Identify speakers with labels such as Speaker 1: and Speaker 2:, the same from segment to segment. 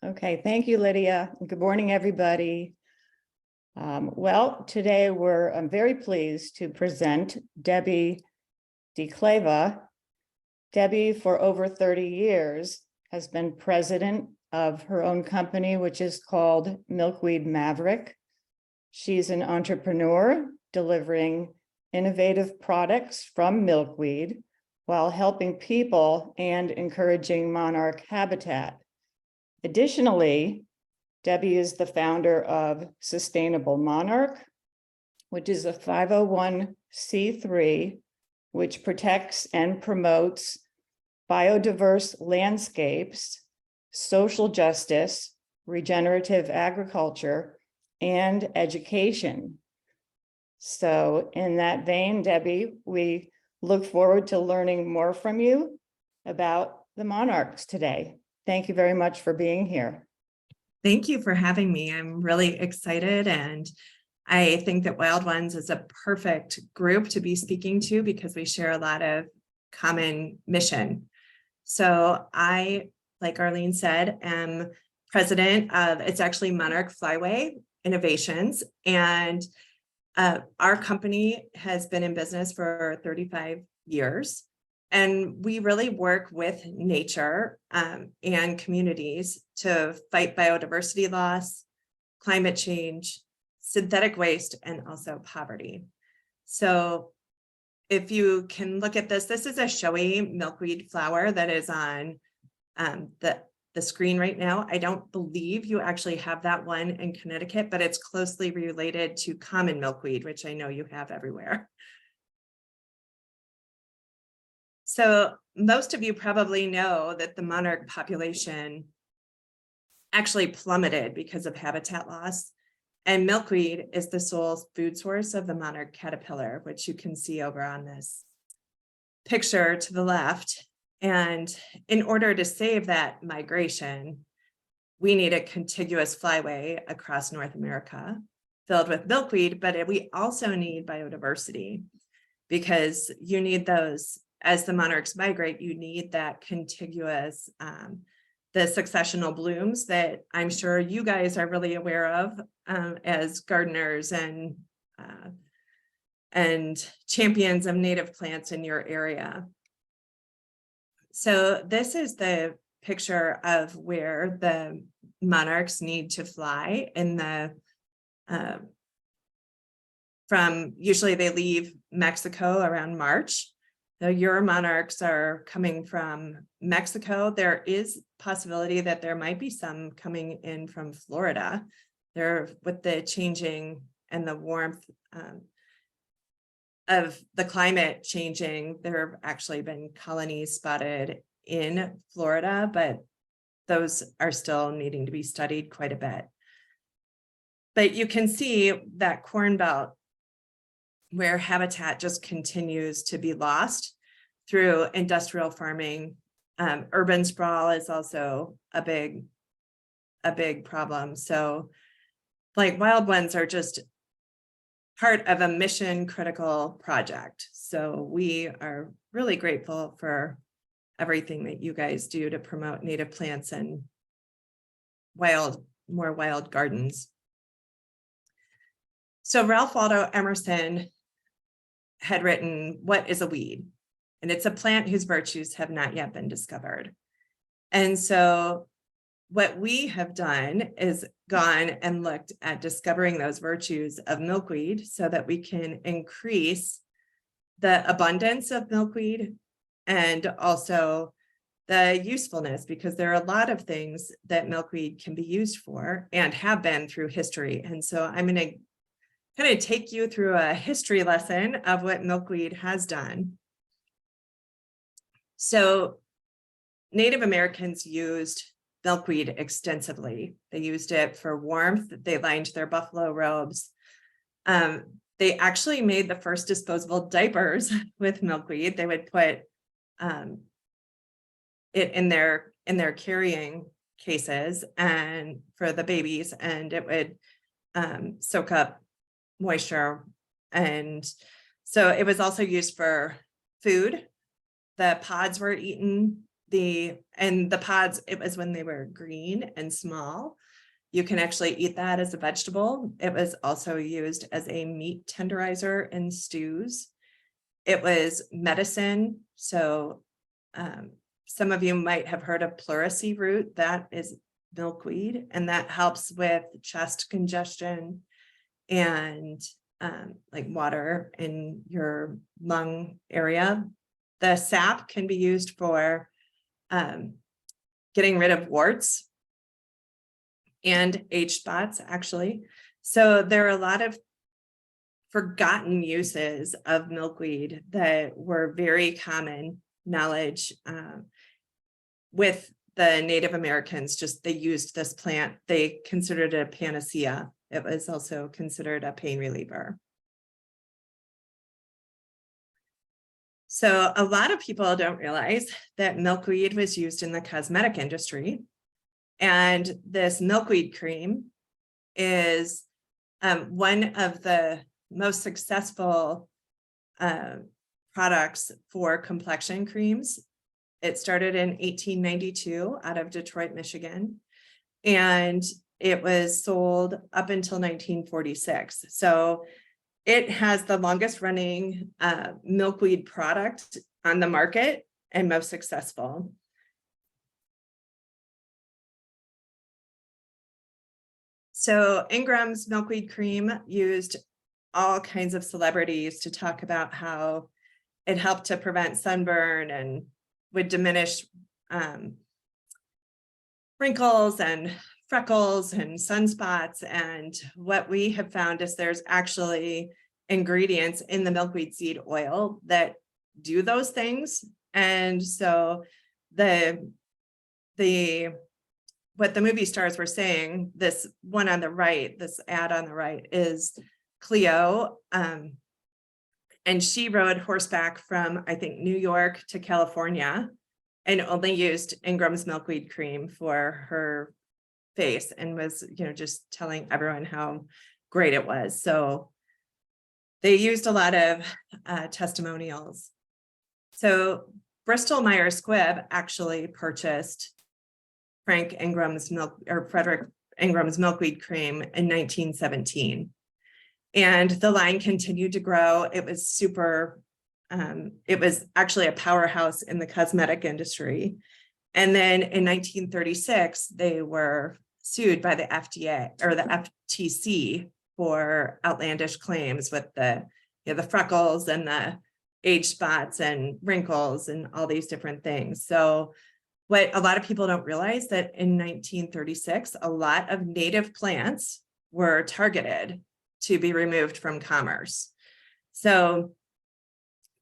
Speaker 1: Okay, thank you, Lydia. Good morning, everybody. Well, today I'm very pleased to present Debbie Dekleva. Debbie, for over 30 years, has been president of her own company, which is called Milkweed Maverick. She's an entrepreneur delivering innovative products from milkweed while helping people and encouraging monarch habitat. Additionally, Debbie is the founder of Sustainable Monarch, which is a 501c3, which protects and promotes biodiverse landscapes, social justice, regenerative agriculture, and education. So in that vein, Debbie, we look forward to learning more from you about the monarchs today. Thank you very much for being here.
Speaker 2: Thank you for having me. I'm really excited, and I think that Wild Ones is a perfect group to be speaking to because we share a lot of common mission. So I, like Arlene said, am president of, it's actually Monarch Flyway Innovations, and our company has been in business for 35 years. And we really work with nature and communities to fight biodiversity loss, climate change, synthetic waste, and also poverty. So if you can look at this, this is a showy milkweed flower that is on the screen right now. I don't believe you actually have that one in Connecticut, but it's closely related to common milkweed, which I know you have everywhere. So most of you probably know that the monarch population actually plummeted because of habitat loss. And milkweed is the sole food source of the monarch caterpillar, which you can see over on this picture to the left. And in order to save that migration, we need a contiguous flyway across North America filled with milkweed, but we also need biodiversity because you need those. As the monarchs migrate, you need that contiguous, the successional blooms that I'm sure you guys are really aware of as gardeners and champions of native plants in your area. So this is the picture of where the monarchs need to fly in the from usually they leave Mexico around March. Your monarchs are coming from Mexico. There is possibility that there might be some coming in from Florida. There, with the changing and the warmth of the climate changing, there have actually been colonies spotted in Florida, but those are still needing to be studied quite a bit. But you can see that corn belt where habitat just continues to be lost through industrial farming. Urban sprawl is also a big problem. So like Wild Ones are just part of a mission critical project. So we are really grateful for everything that you guys do to promote native plants and more wild gardens. So Ralph Waldo Emerson had written, "What is a weed?" And it's a plant whose virtues have not yet been discovered. And so what we have done is gone and looked at discovering those virtues of milkweed so that we can increase the abundance of milkweed and also the usefulness, because there are a lot of things that milkweed can be used for and have been through history. And so I'm going to kind of take you through a history lesson of what milkweed has done. So Native Americans used milkweed extensively. They used it for warmth. They lined their buffalo robes. They actually made the first disposable diapers with milkweed. They would put it in their carrying cases and for the babies, and it would soak up moisture. And so it was also used for food. The pods were eaten the pods, it was when they were green and small. You can actually eat that as a vegetable. It was also used as a meat tenderizer in stews. It was medicine. So some of you might have heard of pleurisy root. That is milkweed, and that helps with chest congestion and like water in your lung area. The sap can be used for getting rid of warts and age spots, actually. So there are a lot of forgotten uses of milkweed that were very common knowledge with the Native Americans. Just they used this plant. They considered it a panacea. It was also considered a pain reliever. So a lot of people don't realize that milkweed was used in the cosmetic industry. And this milkweed cream is one of the most successful products for complexion creams. It started in 1892 out of Detroit, Michigan, and it was sold up until 1946. So it has the longest running milkweed product on the market and most successful. So Ingram's milkweed cream used all kinds of celebrities to talk about how it helped to prevent sunburn and would diminish wrinkles and freckles and sunspots. And what we have found is there's actually ingredients in the milkweed seed oil that do those things. And so what the movie stars were saying, this one on the right, this ad on the right is Cleo. And she rode horseback from, I think, New York to California and only used Ingram's milkweed cream for her face and was, just telling everyone how great it was. So they used a lot of testimonials. So Bristol Myers Squibb actually purchased Frederick Ingram's milkweed cream in 1917. And the line continued to grow. It was it was actually a powerhouse in the cosmetic industry. And then in 1936, they were sued by the FDA or the FTC for outlandish claims with the freckles and the age spots and wrinkles and all these different things. So what a lot of people don't realize that in 1936, a lot of native plants were targeted to be removed from commerce. So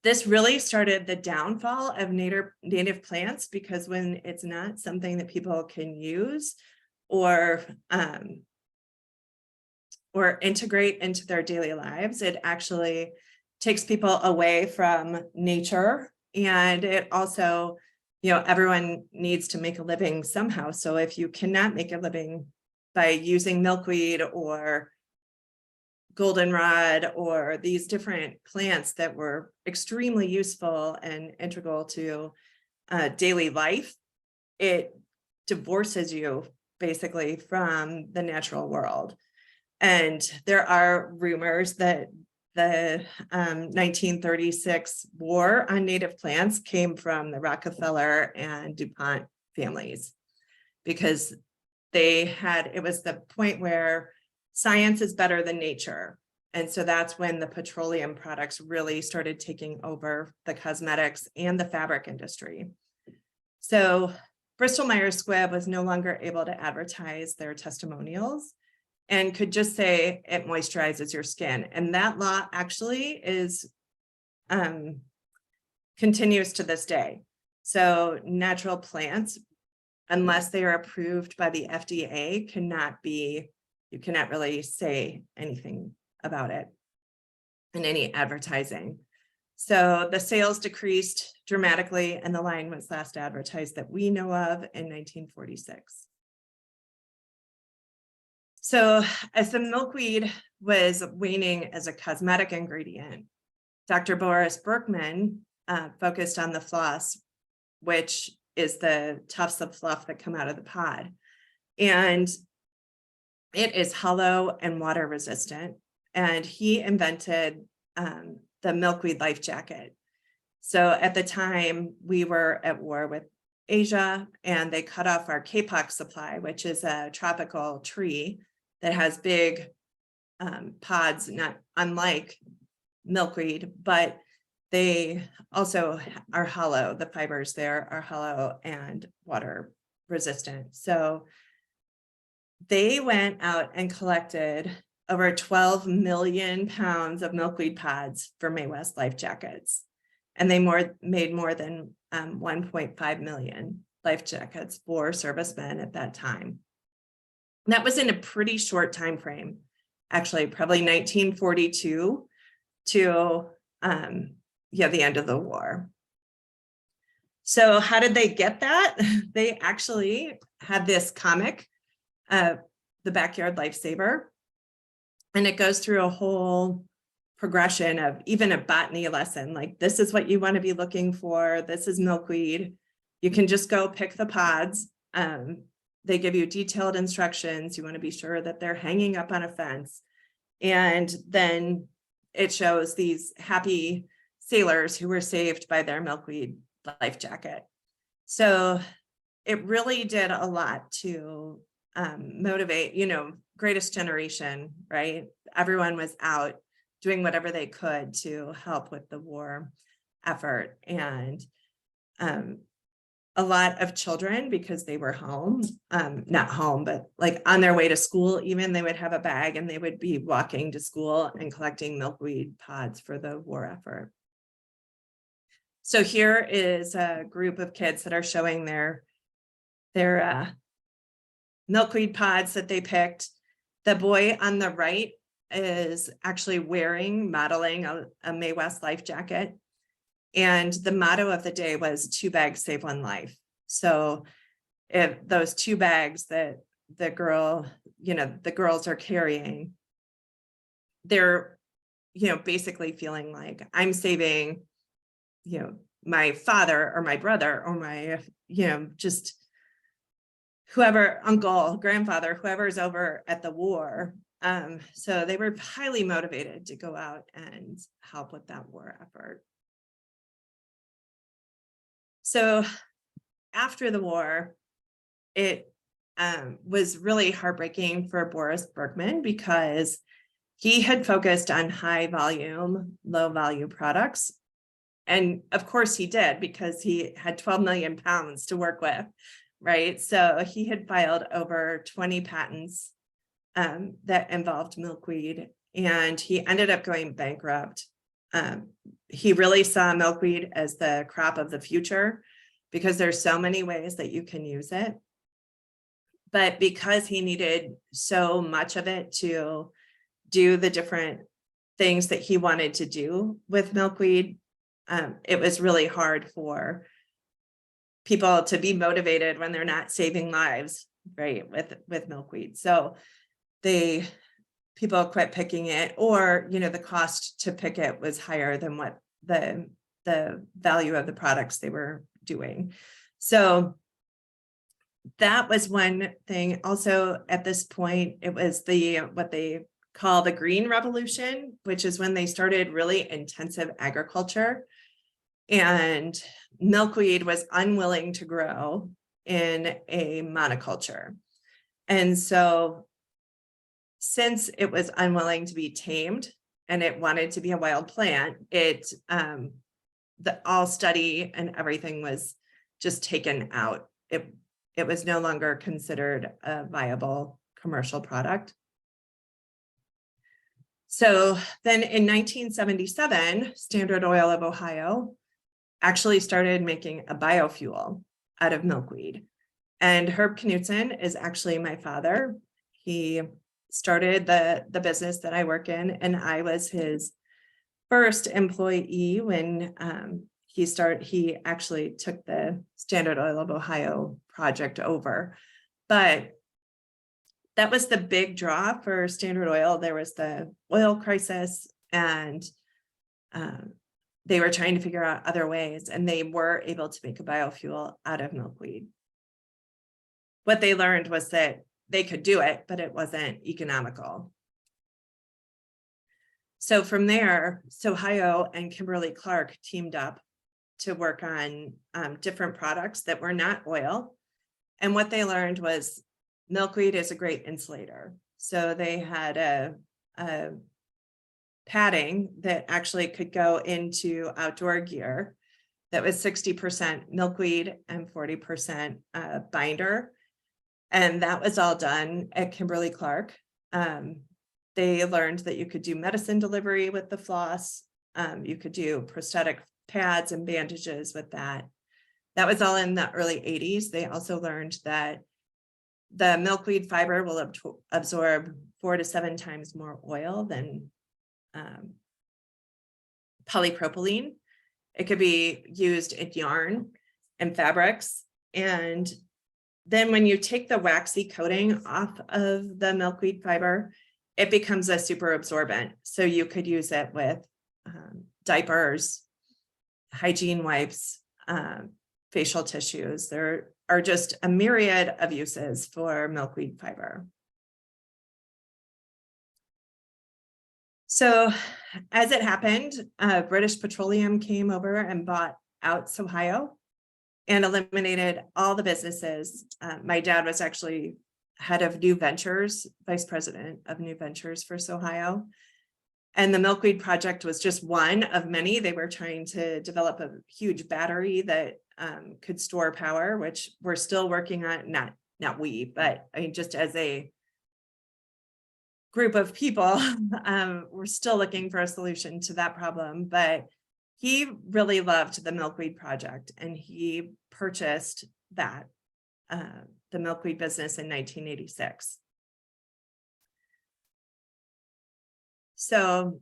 Speaker 2: this really started the downfall of native plants, because when it's not something that people can use or integrate into their daily lives, it actually takes people away from nature. And it also, everyone needs to make a living somehow. So if you cannot make a living by using milkweed or goldenrod or these different plants that were extremely useful and integral to daily life, it divorces you basically from the natural world. And there are rumors that the 1936 war on native plants came from the Rockefeller and DuPont families, because it was the point where science is better than nature. And so that's when the petroleum products really started taking over the cosmetics and the fabric industry. So Bristol Myers Squibb was no longer able to advertise their testimonials and could just say it moisturizes your skin. And that law actually continues to this day. So natural plants, unless they are approved by the FDA, you cannot really say anything about it in any advertising. So the sales decreased dramatically, and the line was last advertised that we know of in 1946. So as the milkweed was waning as a cosmetic ingredient, Dr. Boris Berkman focused on the floss, which is the tufts of fluff that come out of the pod. And it is hollow and water resistant. And he invented the Milkweed life jacket. So at the time, we were at war with Asia, and they cut off our kapok supply, which is a tropical tree that has big pods, not unlike milkweed, but they also are hollow. The fibers there are hollow and water resistant. So they went out and collected over 12 million pounds of milkweed pods for Mae West life jackets. And they made more than 1.5 million life jackets for servicemen at that time. And that was in a pretty short time frame, actually, probably 1942 to the end of the war. So how did they get that? They actually had this comic, The Backyard Lifesaver, and it goes through a whole progression of even a botany lesson, like this is what you want to be looking for. This is milkweed. You can just go pick the pods. They give you detailed instructions. You want to be sure that they're hanging up on a fence. And then it shows these happy sailors who were saved by their milkweed life jacket. So it really did a lot to motivate, greatest generation, right? Everyone was out doing whatever they could to help with the war effort. And a lot of children, because they were home, not home, but like on their way to school, even they would have a bag and they would be walking to school and collecting milkweed pods for the war effort. So here is a group of kids that are showing their milkweed pods that they picked. The boy on the right is actually modeling a Mae West life jacket. And the motto of the day was 2 bags save 1 life. So if those 2 bags that the girls are carrying, they're, basically feeling like I'm saving, my father or my brother or my, just whoever, uncle, grandfather, whoever's over at the war. So they were highly motivated to go out and help with that war effort. So after the war, it was really heartbreaking for Boris Bergman because he had focused on high volume, low value products. And of course he did, because he had 12 million pounds to work with, right? So he had filed over 20 patents that involved milkweed, and he ended up going bankrupt. He really saw milkweed as the crop of the future because there's so many ways that you can use it. But because he needed so much of it to do the different things that he wanted to do with milkweed, it was really hard for people to be motivated when they're not saving lives, right, with milkweed. So people quit picking it, or the cost to pick it was higher than what the value of the products they were doing. So that was one thing. Also at this point, it was what they call the Green Revolution, which is when they started really intensive agriculture, and milkweed was unwilling to grow in a monoculture. And so since it was unwilling to be tamed and it wanted to be a wild plant, all study and everything was just taken out. It was no longer considered a viable commercial product. So then in 1977, Standard Oil of Ohio actually started making a biofuel out of milkweed. And Herb Knutson is actually my father. He started the business that I work in, and I was his first employee when he actually took the Standard Oil of Ohio project over. But that was the big draw for Standard Oil. There was the oil crisis, and they were trying to figure out other ways, and they were able to make a biofuel out of milkweed. What they learned was that they could do it, but it wasn't economical. So from there, Ohio and Kimberly-Clark teamed up to work on different products that were not oil. And what they learned was milkweed is a great insulator. So they had a padding that actually could go into outdoor gear that was 60% milkweed and 40% binder. And that was all done at Kimberly-Clark. They learned that you could do medicine delivery with the floss. You could do prosthetic pads and bandages with that. That was all in the early 80s. They also learned that the milkweed fiber will absorb 4 to 7 times more oil than polypropylene. It could be used in yarn and fabrics. And then when you take the waxy coating off of the milkweed fiber, it becomes a super absorbent. So you could use it with diapers, hygiene wipes, facial tissues. There are just a myriad of uses for milkweed fiber. So as it happened, British Petroleum came over and bought out Ohio and eliminated all the businesses. My dad was actually head of new ventures, vice president of new ventures for Ohio. And the milkweed project was just one of many. They were trying to develop a huge battery that could store power, which we're still working on, not we, but I mean, just as a group of people, we're still looking for a solution to that problem. But he really loved the milkweed project, and he purchased that, the milkweed business in 1986. So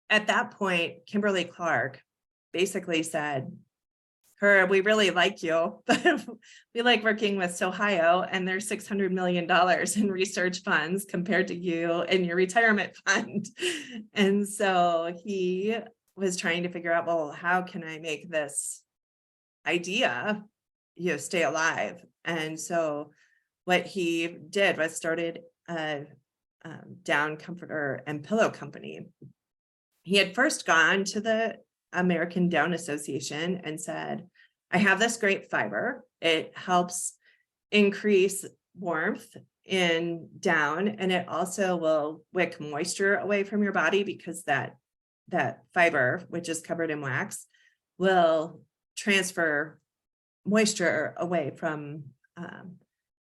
Speaker 2: at that point, Kimberly-Clark basically said, we really like you, but we like working with Ohio, and there's $600 million in research funds compared to you and your retirement fund. And so he was trying to figure out, well, how can I make this idea, stay alive? And so what he did was started a down comforter and pillow company. He had first gone to the American Down Association and said, I have this great fiber. It helps increase warmth in down, and it also will wick moisture away from your body, because that fiber, which is covered in wax, will transfer moisture away from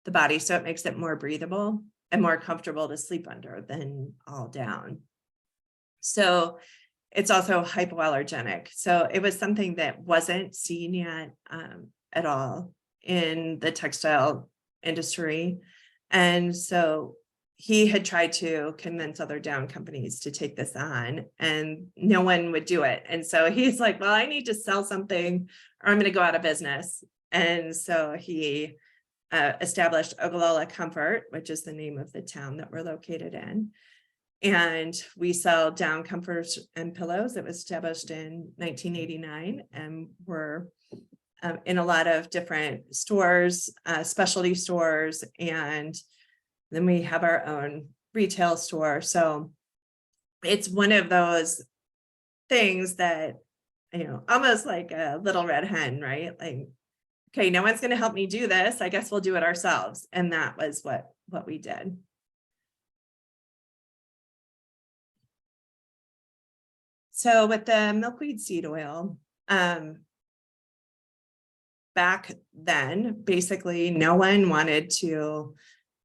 Speaker 2: the body. So it makes it more breathable and more comfortable to sleep under than all down. So it's also hypoallergenic. So it was something that wasn't seen yet at all in the textile industry. And so he had tried to convince other down companies to take this on, and no one would do it. And so he's like, well, I need to sell something or I'm going to go out of business. And so he established Ogallala Comfort, which is the name of the town that we're located in. And we sell down comforters and pillows. It was established in 1989, and we're in a lot of different stores, specialty stores, and then we have our own retail store. So it's one of those things that, almost like a little red hen, right? Like, okay, no one's going to help me do this. I guess we'll do it ourselves. And that was what we did. So with the milkweed seed oil, back then, basically no one wanted to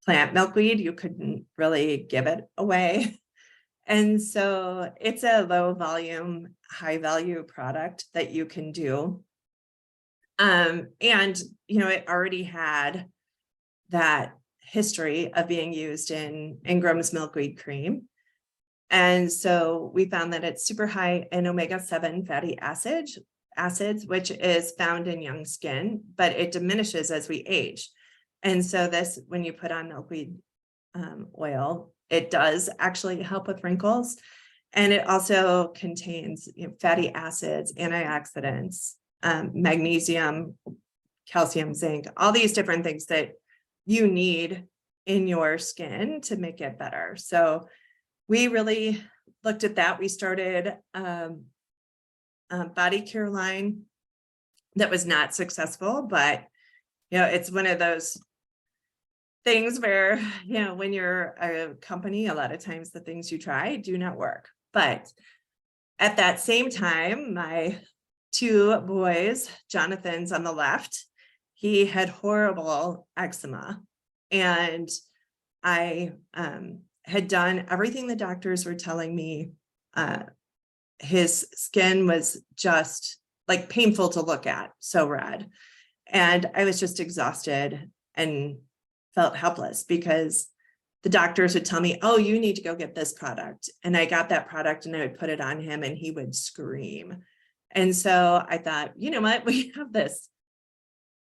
Speaker 2: plant milkweed. You couldn't really give it away. And so it's a low volume, high value product that you can do. And, it already had that history of being used in Ingram's milkweed cream. And so we found that it's super high in omega-7 fatty acids, which is found in young skin, but it diminishes as we age. And so this, when you put on milkweed oil, it does actually help with wrinkles. And it also contains fatty acids, antioxidants, magnesium, calcium, zinc, all these different things that you need in your skin to make it better. So we really looked at that. We started a body care line that was not successful, but it's one of those things where, when you're a company, a lot of times the things you try do not work. But at that same time, my two boys, Jonathan's on the left, he had horrible eczema. And I had done everything the doctors were telling me. His skin was just like painful to look at, so red. And I was just exhausted and felt helpless because the doctors would tell me, oh, you need to go get this product. And I got that product and I would put it on him and he would scream. And so I thought, you know what, we have this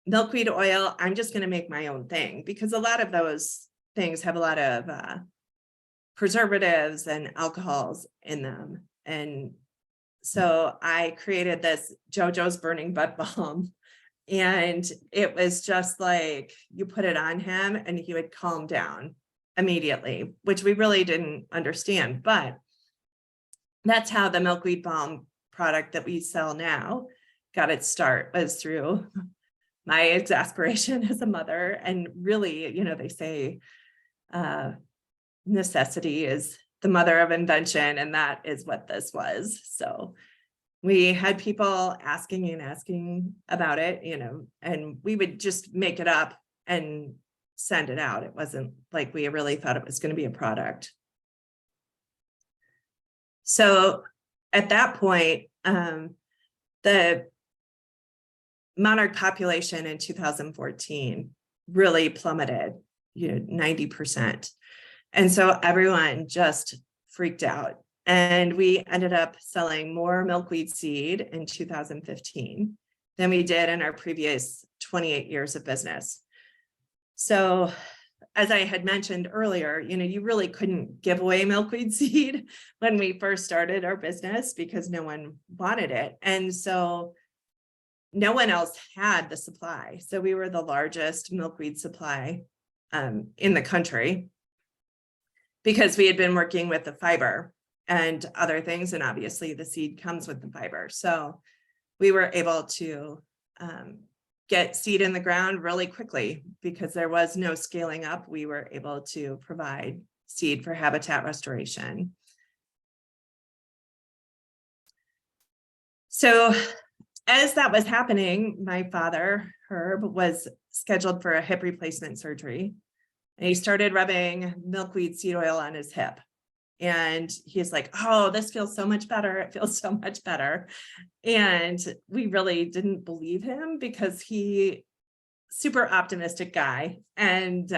Speaker 2: milkweed oil. I'm just going to make my own thing, because a lot of those things have a lot of preservatives and alcohols in them. And so I created this JoJo's Burning Butt Balm. And it was just like you put it on him and he would calm down immediately, which we really didn't understand. But that's how the Milkweed Balm product that we sell now got its start, was through my exasperation as a mother. And really, they say necessity is the mother of invention, and that is what this was. So we had people asking and asking about it, and we would just make it up and send it out. It wasn't like we really thought it was going to be a product. So at that point, the Monarch population in 2014 really plummeted, 90%. And so everyone just freaked out. And we ended up selling more milkweed seed in 2015 than we did in our previous 28 years of business. So as I had mentioned earlier, you really couldn't give away milkweed seed when we first started our business because no one wanted it. And so no one else had the supply. So we were the largest milkweed supply in the country because we had been working with the fiber and other things. And obviously the seed comes with the fiber. So we were able to get seed in the ground really quickly because there was no scaling up. We were able to provide seed for habitat restoration. So as that was happening, my father, Herb, was scheduled for a hip replacement surgery. And he started rubbing milkweed seed oil on his hip. And he's like, oh, this feels so much better. It feels so much better. And we really didn't believe him because he super optimistic guy and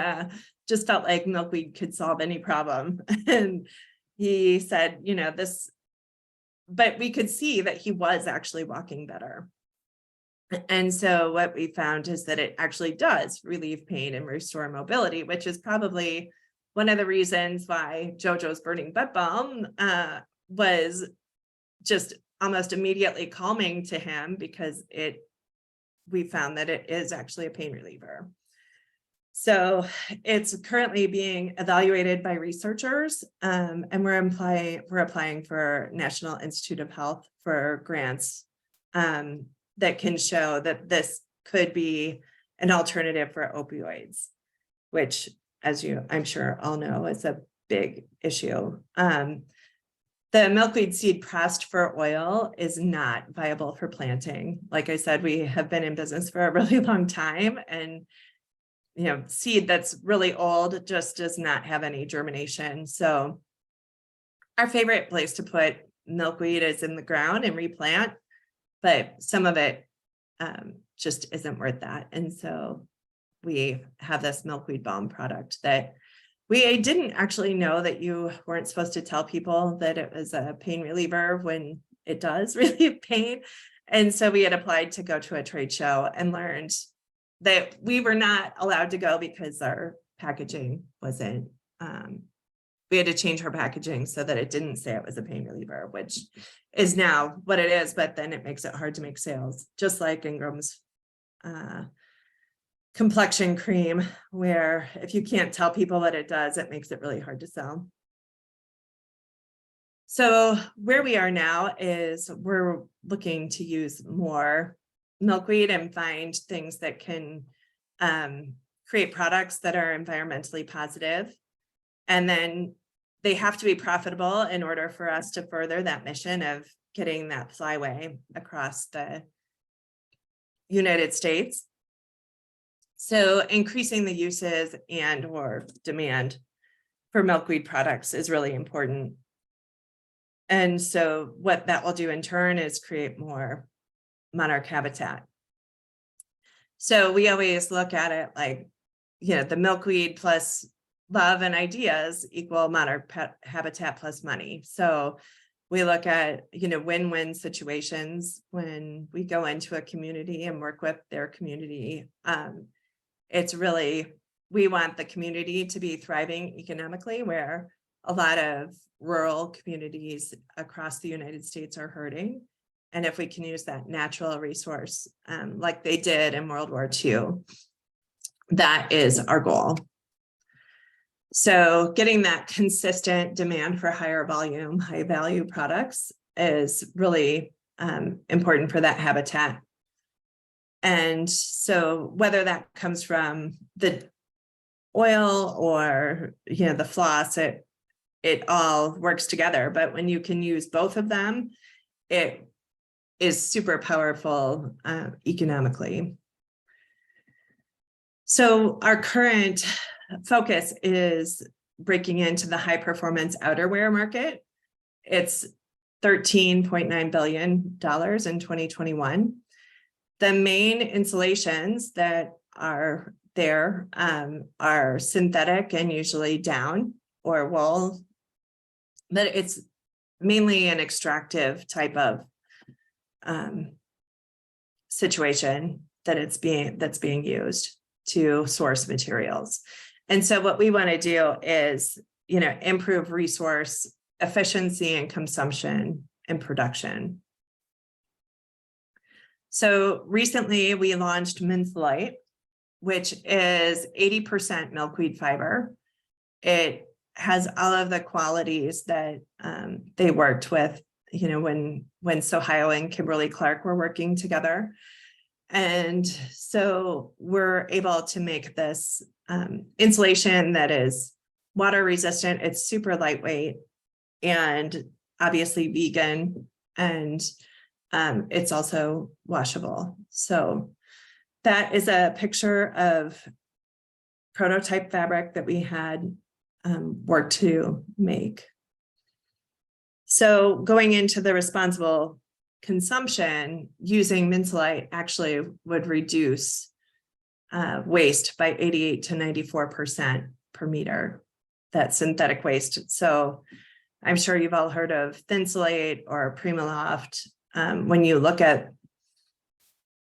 Speaker 2: just felt like milkweed could solve any problem. And he said, this, but we could see that he was actually walking better. And so what we found is that it actually does relieve pain and restore mobility, which is probably one of the reasons why JoJo's Burning Butt Balm was just almost immediately calming to him, because we found that it is actually a pain reliever. So it's currently being evaluated by researchers, and we're applying for National Institute of Health for grants that can show that this could be an alternative for opioids, which, as I'm sure all know, is a big issue. The milkweed seed pressed for oil is not viable for planting. Like I said, we have been in business for a really long time, and seed that's really old just does not have any germination. So our favorite place to put milkweed is in the ground and replant, but some of it just isn't worth that. And so we have this milkweed balm product that we didn't actually know that you weren't supposed to tell people that it was a pain reliever when it does relieve pain. And so we had applied to go to a trade show and learned that we were not allowed to go because our packaging wasn't we had to change her packaging so that it didn't say it was a pain reliever, which is now what it is, but then it makes it hard to make sales, just like Ingram's complexion cream, where if you can't tell people what it does, it makes it really hard to sell. So where we are now is we're looking to use more milkweed and find things that can create products that are environmentally positive. And then they have to be profitable in order for us to further that mission of getting that flyway across the United States. So increasing the uses and or demand for milkweed products is really important. And so what that will do in turn is create more monarch habitat. So we always look at it like, the milkweed plus love and ideas equal monarch habitat plus money. So we look at, win-win situations when we go into a community and work with their community. It's really, we want the community to be thriving economically, where a lot of rural communities across the United States are hurting. And if we can use that natural resource, like they did in World War II, that is our goal. So getting that consistent demand for higher volume, high value products is really important for that habitat. And so whether that comes from the oil or, the floss, it all works together. But when you can use both of them, it is super powerful economically. So our current focus is breaking into the high performance outerwear market. It's $13.9 billion in 2021. The main insulations that are there are synthetic and usually down or wool, but it's mainly an extractive type of situation that's being used to source materials. And so what we want to do is, improve resource efficiency and consumption and production. So recently we launched Milkweed, which is 80% milkweed fiber. It has all of the qualities that they worked with, when Sohio and Kimberly Clark were working together. And so we're able to make this insulation that is water resistant. It's super lightweight and obviously vegan, and it's also washable. So that is a picture of prototype fabric that we had worked to make. So going into the responsible consumption, using Milkweed actually would reduce waste by 88 to 94% per meter, that synthetic waste. So I'm sure you've all heard of Thinsulate or Primaloft. When you look at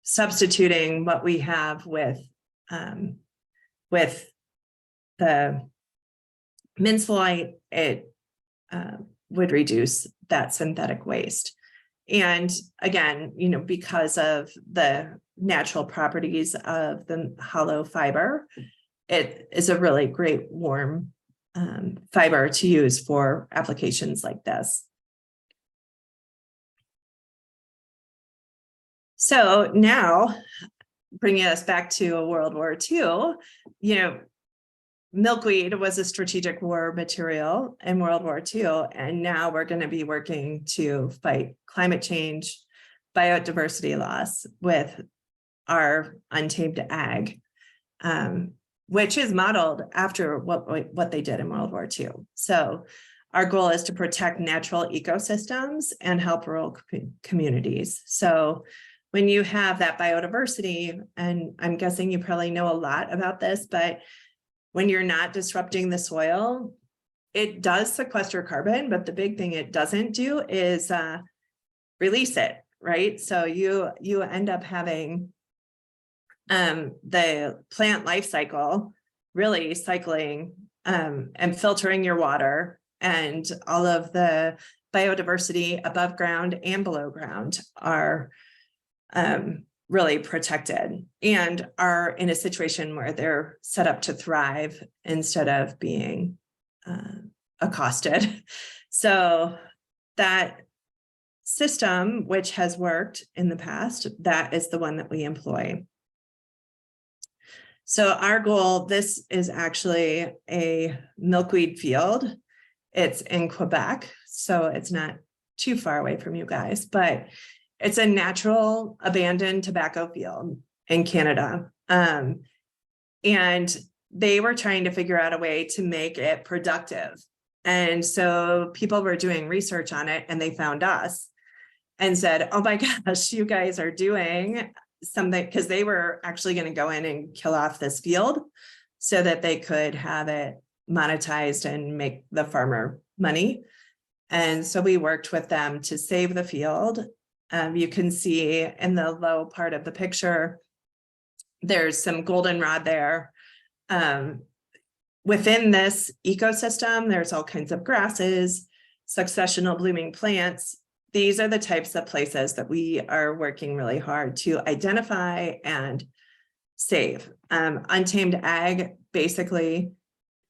Speaker 2: substituting what we have with the Milkweed, it would reduce that synthetic waste. And again, because of the natural properties of the hollow fiber, it is a really great warm fiber to use for applications like this. So now, bringing us back to World War II, milkweed was a strategic war material in World War II, and now we're going to be working to fight climate change, biodiversity loss with our UNTAMED AG, which is modeled after what they did in World War II. So our goal is to protect natural ecosystems and help rural communities. So when you have that biodiversity, and I'm guessing you probably know a lot about this, but when you're not disrupting the soil, it does sequester carbon, but the big thing it doesn't do is release it, right? So you end up having the plant life cycle really cycling and filtering your water, and all of the biodiversity above ground and below ground are really protected and are in a situation where they're set up to thrive instead of being accosted. So that system, which has worked in the past, that is the one that we employ. So our goal, this is actually a milkweed field. It's in Quebec, so it's not too far away from you guys, but it's a natural abandoned tobacco field in Canada. And they were trying to figure out a way to make it productive. And so people were doing research on it, and they found us and said, oh my gosh, you guys are doing something, because they were actually going to go in and kill off this field so that they could have it monetized and make the farmer money. And so we worked with them to save the field. You can see in the low part of the picture, there's some goldenrod there. Within this ecosystem, there's all kinds of grasses, successional blooming plants. These are the types of places that we are working really hard to identify and save. Untamed Ag, basically,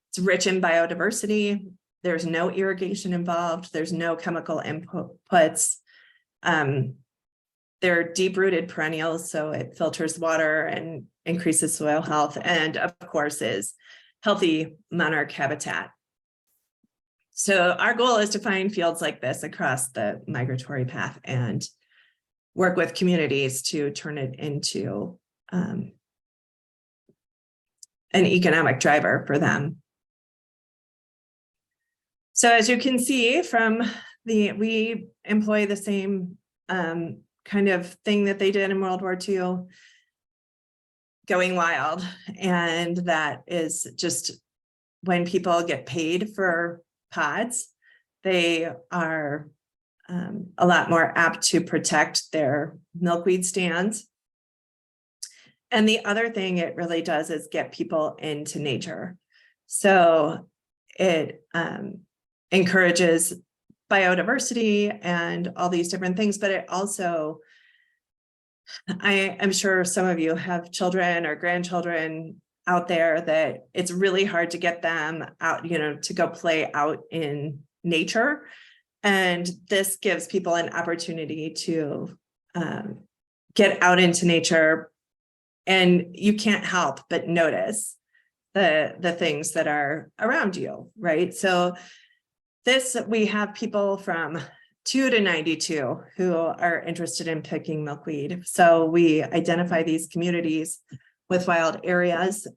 Speaker 2: it's rich in biodiversity. There's no irrigation involved. There's no chemical inputs. They're deep-rooted perennials, so it filters water and increases soil health, and of course is healthy monarch habitat. So our goal is to find fields like this across the migratory path and work with communities to turn it into an economic driver for them. So as you can see from we employ the same kind of thing that they did in World War II, going wild. And that is just when people get paid for pods, they are a lot more apt to protect their milkweed stands. And the other thing it really does is get people into nature. So it encourages biodiversity and all these different things, but it also, I am sure some of you have children or grandchildren out there that it's really hard to get them out, to go play out in nature. And this gives people an opportunity to get out into nature, and you can't help but notice the things that are around you, right? So we have people from 2 to 92 who are interested in picking milkweed. So we identify these communities with wild areas.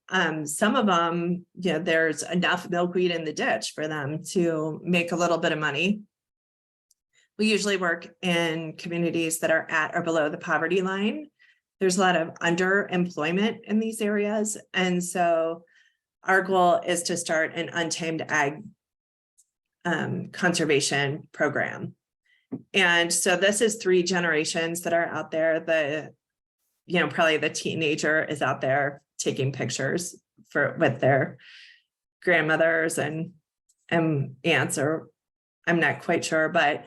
Speaker 2: Some of them, there's enough milkweed in the ditch for them to make a little bit of money. We usually work in communities that are at or below the poverty line. There's a lot of underemployment in these areas. And so our goal is to start an Untamed Ag conservation program. And so this is 3 generations that are out there. Probably the teenager is out there taking pictures with their grandmothers and aunts, or I'm not quite sure, but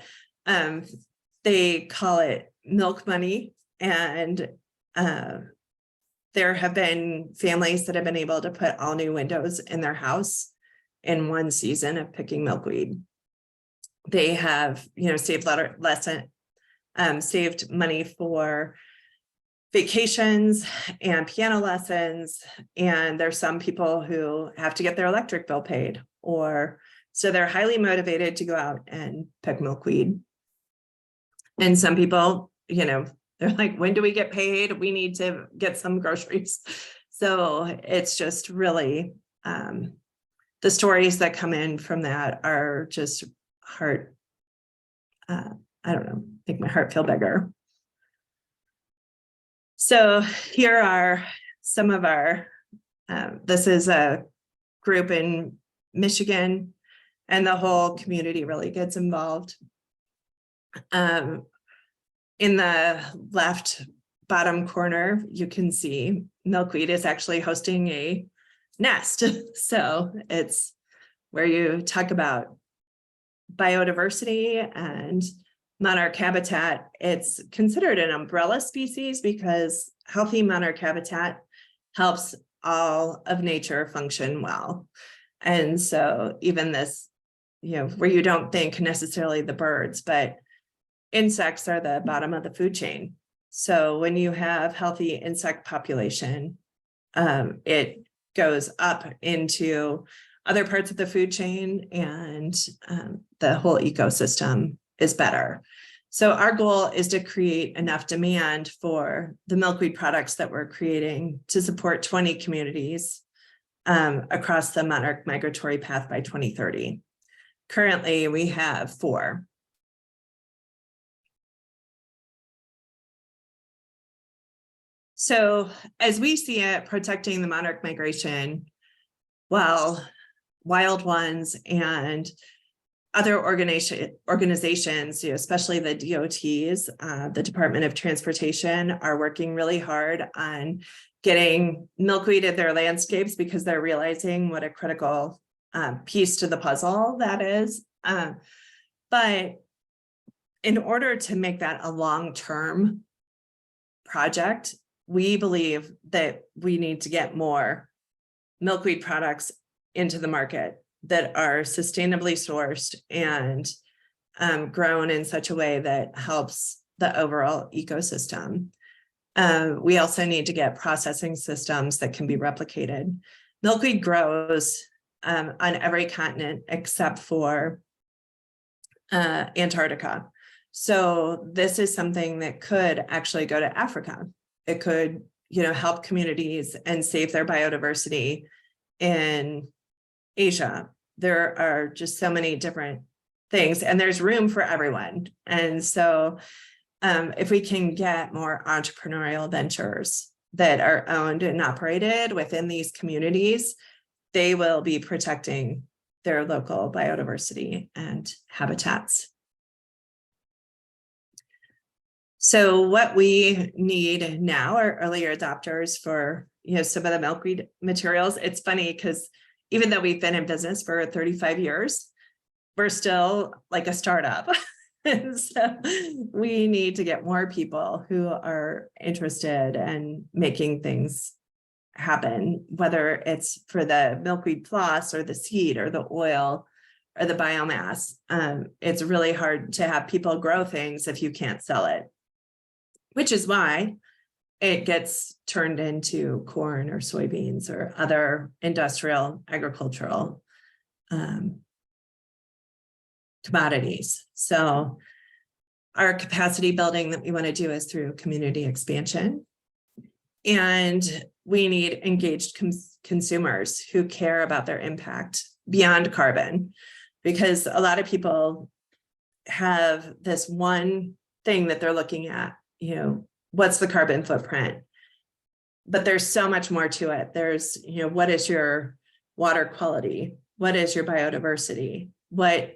Speaker 2: they call it milk money. And there have been families that have been able to put all new windows in their house in one season of picking milkweed. They have, saved saved money for vacations and piano lessons. And there's some people who have to get their electric bill paid, so they're highly motivated to go out and pick milkweed. And some people, they're like, when do we get paid? We need to get some groceries. So it's just really, the stories that come in from that are just make my heart feel bigger. So here are some of our, this is a group in Michigan, and the whole community really gets involved. In the left bottom corner, you can see milkweed is actually hosting a nest. So it's where you talk about biodiversity and monarch habitat, it's considered an umbrella species because healthy monarch habitat helps all of nature function well. And so even this, where you don't think necessarily the birds, but insects are the bottom of the food chain. So when you have healthy insect population, it goes up into other parts of the food chain, and the whole ecosystem is better. So our goal is to create enough demand for the milkweed products that we're creating to support 20 communities across the monarch migratory path by 2030. Currently, we have 4. So as we see it, protecting the monarch migration, while Wild Ones and other organizations, especially the DOTs, the Department of Transportation, are working really hard on getting milkweed in their landscapes because they're realizing what a critical piece to the puzzle that is. But in order to make that a long-term project, we believe that we need to get more milkweed products into the market that are sustainably sourced and grown in such a way that helps the overall ecosystem. We also need to get processing systems that can be replicated. Milkweed grows on every continent except for Antarctica. So this is something that could actually go to Africa. It could, help communities and save their biodiversity in Asia. There are just so many different things, and there's room for everyone. And so if we can get more entrepreneurial ventures that are owned and operated within these communities, they will be protecting their local biodiversity and habitats. So what we need now are early adopters for some of the milkweed materials. It's funny because even though we've been in business for 35 years, we're still like a startup. And so we need to get more people who are interested in making things happen, whether it's for the milkweed floss or the seed or the oil or the biomass. It's really hard to have people grow things if you can't sell it, which is why it gets turned into corn or soybeans or other industrial agricultural commodities. So our capacity building that we want to do is through community expansion. And we need engaged consumers who care about their impact beyond carbon, because a lot of people have this one thing that they're looking at, what's the carbon footprint? But there's so much more to it. There's, what is your water quality? What is your biodiversity? What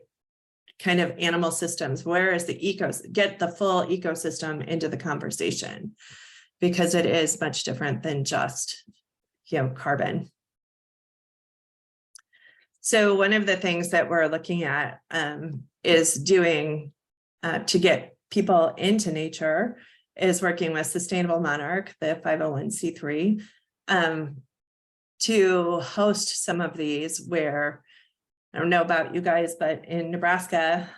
Speaker 2: kind of animal systems? Where is the get the full ecosystem into the conversation, because it is much different than just, carbon. So one of the things that we're looking at is doing to get people into nature is working with Sustainable Monarch, the 501c3, to host some of these where, I don't know about you guys, but in Nebraska,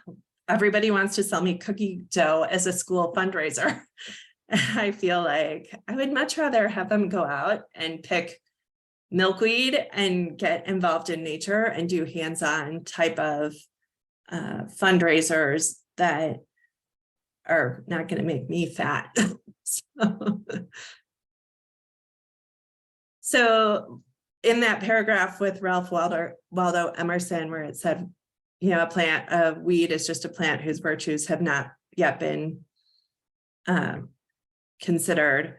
Speaker 2: everybody wants to sell me cookie dough as a school fundraiser. I feel like I would much rather have them go out and pick milkweed and get involved in nature and do hands-on type of fundraisers that are not going to make me fat. So in that paragraph with Ralph Waldo Emerson, where it said, a weed is just a plant whose virtues have not yet been considered.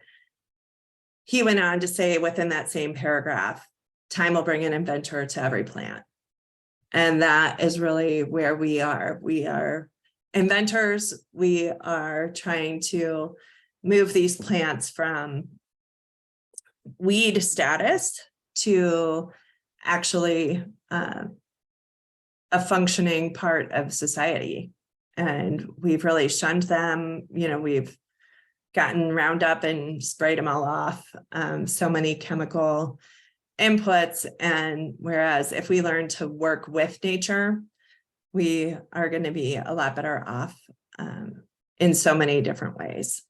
Speaker 2: He went on to say within that same paragraph, time will bring an inventor to every plant. And that is really where we are. We are inventors. We are trying to move these plants from weed status to actually a functioning part of society. And we've really shunned them. We've gotten Roundup and sprayed them all off. So many chemical inputs. And whereas if we learn to work with nature, we are going to be a lot better off in so many different ways.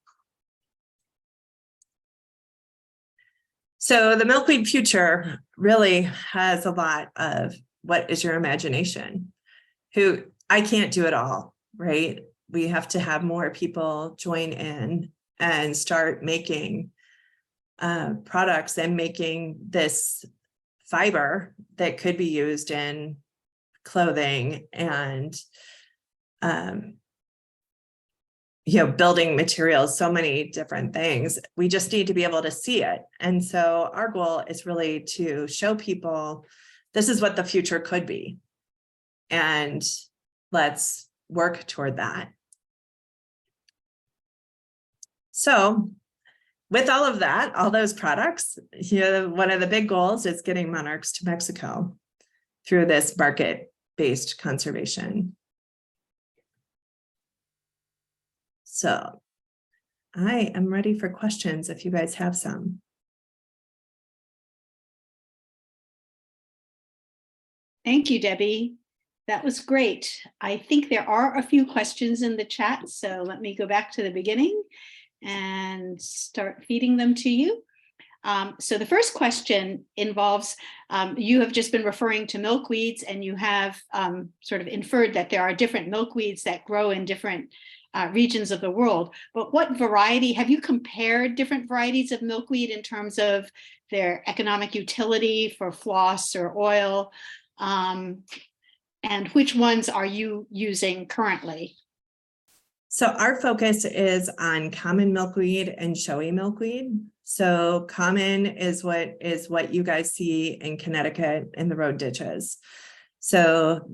Speaker 2: So the milkweed future really has a lot of what is your imagination? I can't do it all, right? We have to have more people join in and start making products and making this fiber that could be used in clothing and building materials, so many different things. We just need to be able to see it. And so our goal is really to show people this is what the future could be. And let's work toward that. So with all of that, all those products, one of the big goals is getting monarchs to Mexico through this market-based conservation. So I am ready for questions if you guys have some.
Speaker 3: Thank you, Debbie. That was great. I think there are a few questions in the chat, so let me go back to the beginning and start feeding them to you. So the first question involves, you have just been referring to milkweeds, and you have sort of inferred that there are different milkweeds that grow in different regions of the world. But what variety, have you compared different varieties of milkweed in terms of their economic utility for floss or oil? And which ones are you using currently?
Speaker 2: So our focus is on common milkweed and showy milkweed. So common is what you guys see in Connecticut in the road ditches. So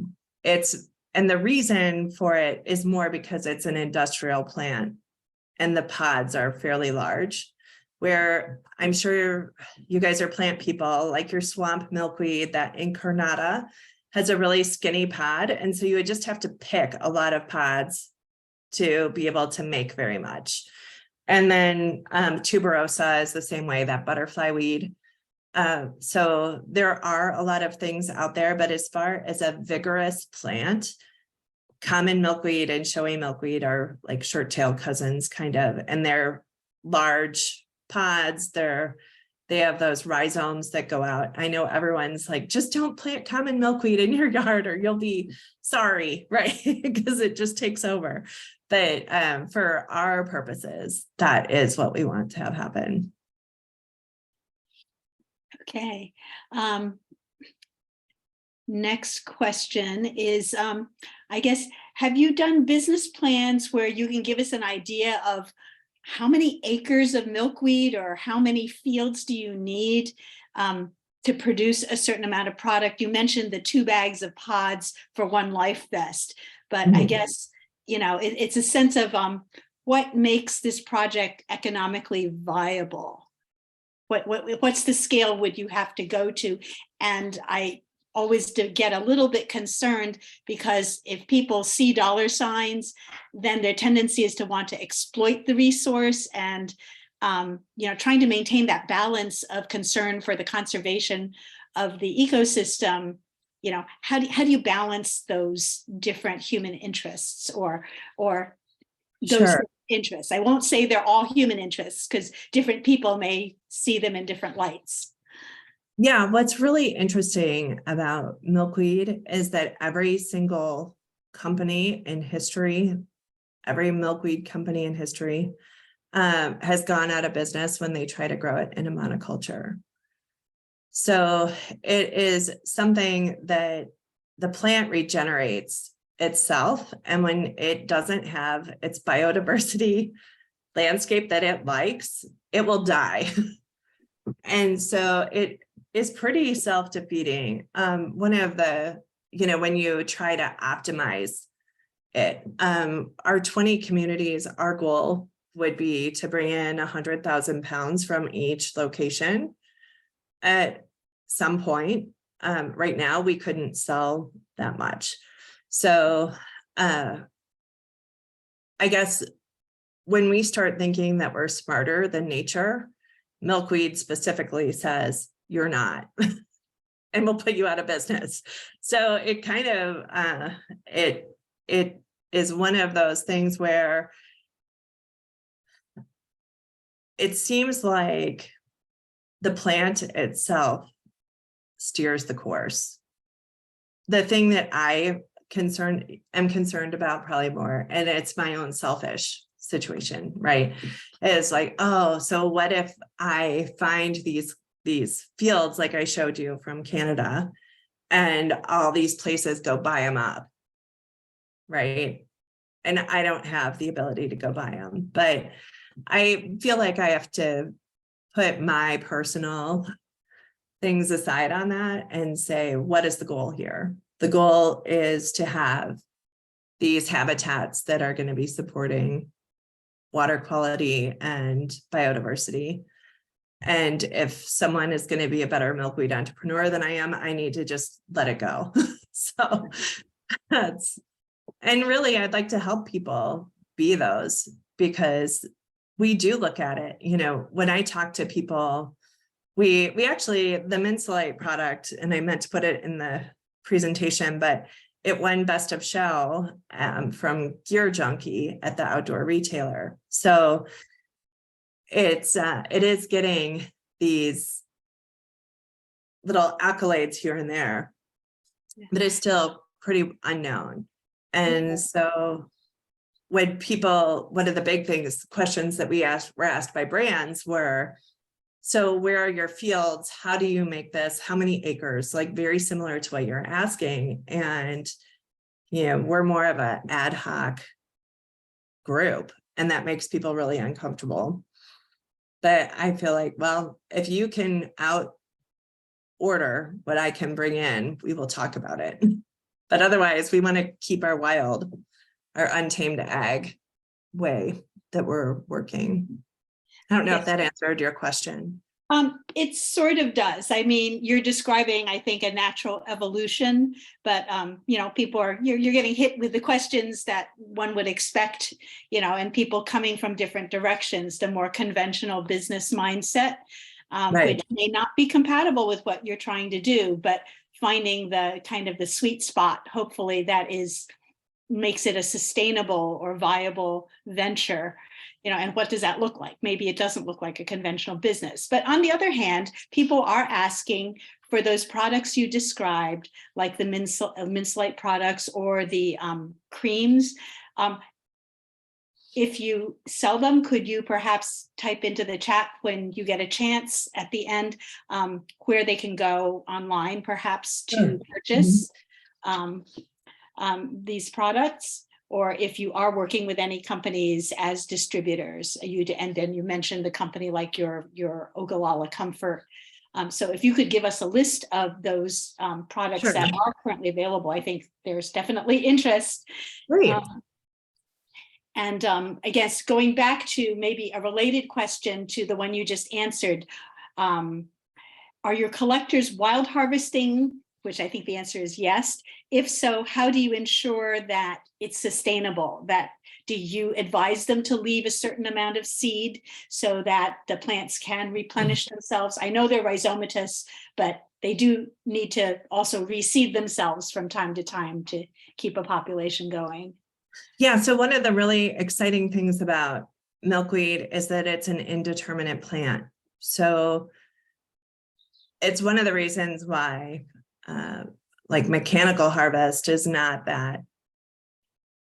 Speaker 2: and the reason for it is more because it's an industrial plant and the pods are fairly large, where I'm sure you guys are plant people, like your swamp milkweed that incarnata has a really skinny pod. And so you would just have to pick a lot of pods to be able to make very much. And then tuberosa is the same way, that butterfly weed. So there are a lot of things out there, but as far as a vigorous plant, common milkweed and showy milkweed are like short-tailed cousins, kind of, and they're large pods. They have those rhizomes that go out. I know everyone's like, just don't plant common milkweed in your yard or you'll be sorry, right? Because it just takes over. But for our purposes, that is what we want to have happen.
Speaker 3: Okay. Next question is, I guess, have you done business plans where you can give us an idea of how many acres of milkweed or how many fields do you need to produce a certain amount of product? You mentioned the 2 bags of pods for 1 life vest, but I guess, it's a sense of what makes this project economically viable. What's the scale would you have to go to? And I always get a little bit concerned, because if people see dollar signs, then their tendency is to want to exploit the resource, and trying to maintain that balance of concern for the conservation of the ecosystem. How do you balance those different human interests or those
Speaker 2: Sure.
Speaker 3: interests? I won't say they're all human interests, because different people may see them in different lights.
Speaker 2: Yeah, what's really interesting about milkweed is that every single company in history, every milkweed company in history has gone out of business when they try to grow it in a monoculture. So it is something that the plant regenerates itself, and when it doesn't have its biodiversity landscape that it likes, it will die. And so it is pretty self-defeating. One of the, when you try to optimize it, our 20 communities, our goal would be to bring in 100,000 pounds from each location at some point. right now we couldn't sell that much. So I guess when we start thinking that we're smarter than nature, Milkweed specifically says you're not, and we'll put you out of business. So it kind of it is one of those things where it seems like the plant itself steers the course. The thing that am concerned about probably more, and it's my own selfish situation, right? Is like, oh, so what if I find these fields like I showed you from Canada, and all these places go buy them up, right? And I don't have the ability to go buy them, but I feel like I have to put my personal things aside on that and say, what is the goal here? The goal is to have these habitats that are going to be supporting water quality and biodiversity. And if someone is going to be a better milkweed entrepreneur than I am, I need to just let it go. So and really, I'd like to help people be those, because we do look at it, when I talk to people, we actually, the Minsolite product, and I meant to put it in the presentation, but it won Best of Show from Gear Junkie at the outdoor retailer. So it is getting these little accolades here and there, but it's still pretty unknown. And so when people, one of the big questions that were asked by brands were, so where are your fields? How do you make this? How many acres? Like very similar to what you're asking. And, we're more of an ad hoc group, and that makes people really uncomfortable. But I feel like, well, if you can order what I can bring in, we will talk about it. But otherwise, we want to keep our untamed ag way that we're working. I don't know if that answered your question.
Speaker 3: It sort of does. I mean, you're describing, I think, a natural evolution, but people you're getting hit with the questions that one would expect, and people coming from different directions, the more conventional business mindset,
Speaker 2: Right.
Speaker 3: which may not be compatible with what you're trying to do, but finding the kind of the sweet spot, hopefully that makes it a sustainable or viable venture. And what does that look like? Maybe it doesn't look like a conventional business. But on the other hand, people are asking for those products you described, like the Minsolite products or the creams. If you sell them, could you perhaps type into the chat when you get a chance at the end where they can go online, perhaps to purchase these products? Or if you are working with any companies as distributors, and then you mentioned the company like your Ogallala Comfort. So if you could give us a list of those products
Speaker 2: Sure.
Speaker 3: that are currently available, I think there's definitely interest.
Speaker 2: Great.
Speaker 3: And I guess going back to maybe a related question to the one you just answered, are your collectors wild harvesting? Which I think the answer is yes. If so, how do you ensure that it's sustainable? Do you advise them to leave a certain amount of seed so that the plants can replenish themselves? I know they're rhizomatous, but they do need to also reseed themselves from time to time to keep a population going.
Speaker 2: Yeah, so one of the really exciting things about milkweed is that it's an indeterminate plant. So it's one of the reasons why like mechanical harvest is not that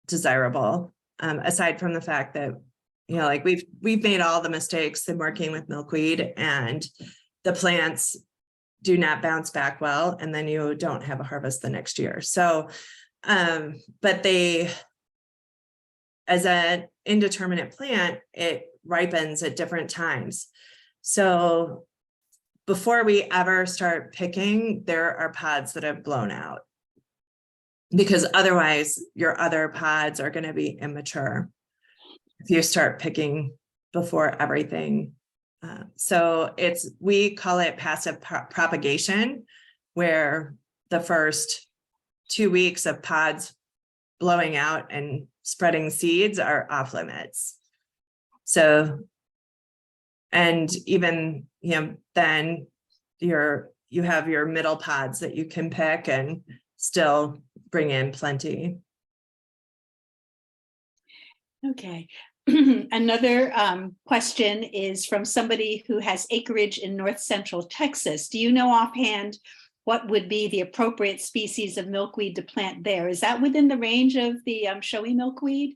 Speaker 2: desirable, aside from the fact that, like we've made all the mistakes in working with milkweed, and the plants do not bounce back well, and then you don't have a harvest the next year. So, but as an indeterminate plant, it ripens at different times. So before we ever start picking, there are pods that have blown out, because otherwise your other pods are going to be immature if you start picking before everything. So we call it passive propagation, where the first 2 weeks of pods blowing out and spreading seeds are off limits. So, and even, then you have your middle pods that you can pick and still bring in plenty.
Speaker 3: Okay. Another question is from somebody who has acreage in north central Texas. Do you know offhand what would be the appropriate species of milkweed to plant there? Is that within the range of the showy milkweed?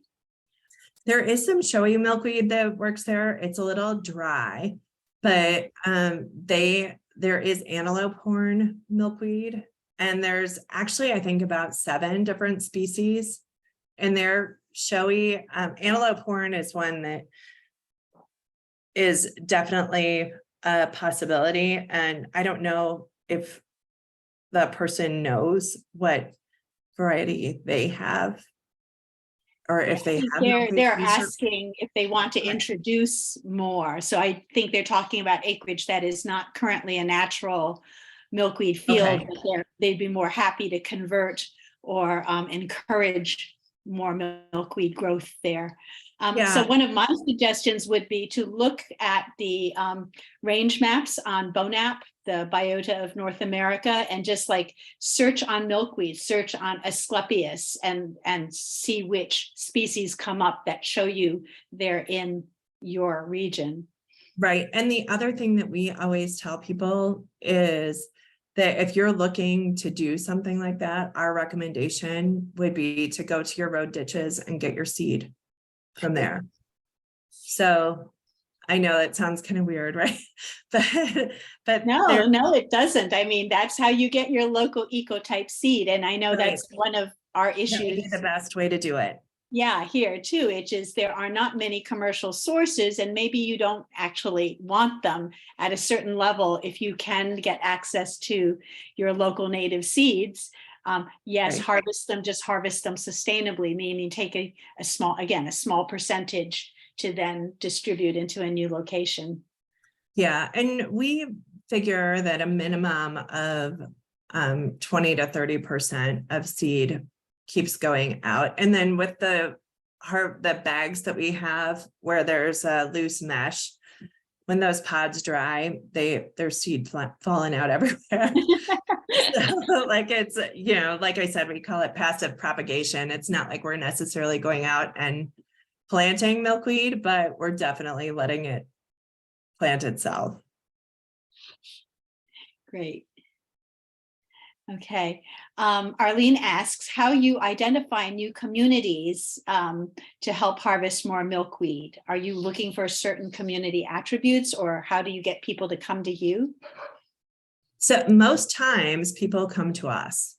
Speaker 2: There is some showy milkweed that works there. It's a little dry, but there is antelope horn milkweed, and there's actually, I think, about 7 different species, and they're showy. Antelope horn is one that is definitely a possibility, and I don't know if the person knows what variety they have, or if they have.
Speaker 3: They're asking if they want to introduce more. So I think they're talking about acreage that is not currently a natural milkweed field, but they'd be more happy to convert or encourage more milkweed growth there. So one of my suggestions would be to look at the range maps on BONAP, the Biota of North America, and just like search on milkweed, search on Asclepias, and see which species come up that show you they're in your region.
Speaker 2: Right. And the other thing that we always tell people is that if you're looking to do something like that, our recommendation would be to go to your road ditches and get your seed from there. So I know it sounds kind of weird, right? but
Speaker 3: no, it doesn't. I mean, that's how you get your local ecotype seed. And I know that's one of our issues.
Speaker 2: That would be the best way to do it.
Speaker 3: Yeah, here too, it is there are not many commercial sources, and maybe you don't actually want them at a certain level. If you can get access to your local native seeds, yes, right. Harvest them, just harvest them sustainably, meaning take a small percentage to then distribute into a new location.
Speaker 2: Yeah, and we figure that a minimum of 20 to 30% of seed keeps going out. And then with the bags that we have where there's a loose mesh, when those pods dry, there's seed falling out everywhere. So, like it's, like I said, we call it passive propagation. It's not like we're necessarily going out and planting milkweed, but we're definitely letting it plant itself.
Speaker 3: Great. Okay. Arlene asks how you identify new communities to help harvest more milkweed. Are you looking for certain community attributes, or how do you get people to come to you?
Speaker 2: So most times people come to us.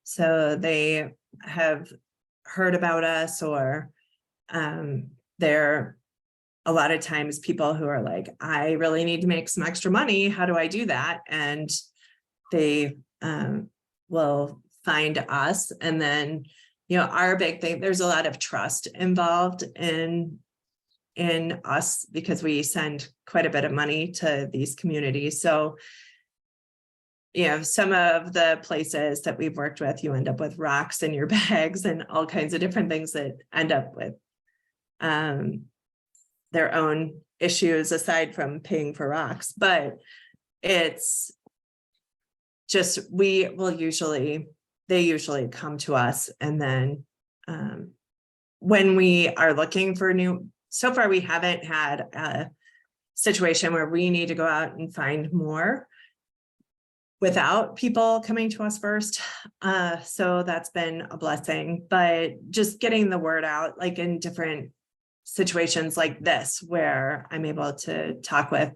Speaker 2: So they have heard about us, or they're a lot of times people who are like, I really need to make some extra money. How do I do that? And they will find us. And then, our big thing, there's a lot of trust involved in us because we send quite a bit of money to these communities. So, some of the places that we've worked with, you end up with rocks in your bags and all kinds of different things that end up with their own issues aside from paying for rocks. But it's just, they usually come to us. And then when we are looking for so far we haven't had a situation where we need to go out and find more without people coming to us first. So that's been a blessing, but just getting the word out, like in different situations like this, where I'm able to talk with,